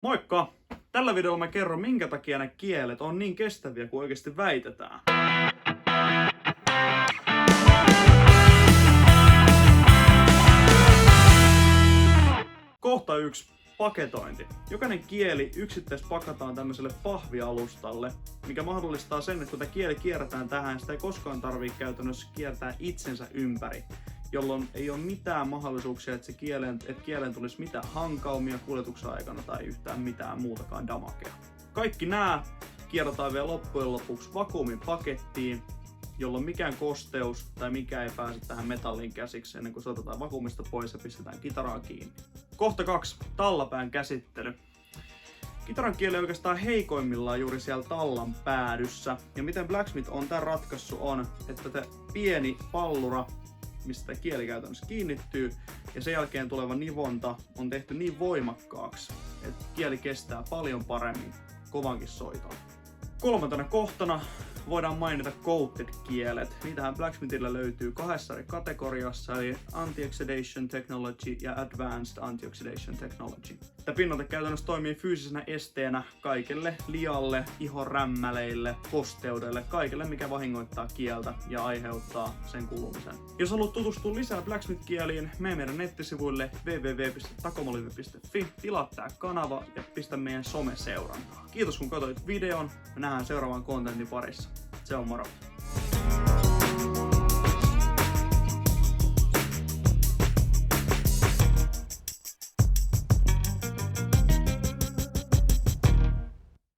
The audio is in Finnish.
Moikka! Tällä videolla mä kerron, minkä takia ne kielet on niin kestäviä kuin oikeasti väitetään. Kohta 1. Paketointi. Jokainen kieli pakataan tämmöiselle pahvialustalle, mikä mahdollistaa sen, että kun tämä kieli kierretään tähän, sitä ei koskaan tarvitse käytännössä kiertää itsensä ympäri, jolloin ei ole mitään mahdollisuuksia, että kieleen tulisi mitään hankaumia kuljetuksen aikana tai yhtään mitään muutakaan damakea. Kaikki nämä kierrotaan vielä loppujen lopuksi vakuumin pakettiin, jolloin mikään kosteus tai mikä ei pääse tähän metalliin käsiksi ennen kuin se otetaan vakuumista pois ja pistetään kitaraan kiinni. Kohta 2. Tallapään käsittely. Kitaran kieli on oikeastaan heikoimmillaan juuri siellä tallan päädyssä. Ja miten Blacksmith on tämän ratkaisu on, että tämä pieni pallura, mistä tämä kieli käytännössä kiinnittyy, ja sen jälkeen tuleva nivonta on tehty niin voimakkaaksi, että kieli kestää paljon paremmin kovankin soiton. Kolmantena kohtana voidaan mainita coated-kielet. Niitähän Blacksmithillä löytyy kahdessa eri kategoriassa, eli Anti-Oxidation Technology ja Advanced Anti-Oxidation Technology. Tämä pinnoite käytännössä toimii fyysisenä esteenä kaikelle lialle, ihonrämmäleille, kosteudelle, kaikelle mikä vahingoittaa kieltä ja aiheuttaa sen kulumisen. Jos haluat tutustua lisää Blacksmith-kieliin, mene meidän nettisivuille www.takomolive.fi, tilaa tää kanava ja pistä meidän some-seurantaa. Kiitos kun katsoit videon, me nähdään seuraavan kontentin parissa. Se on moro!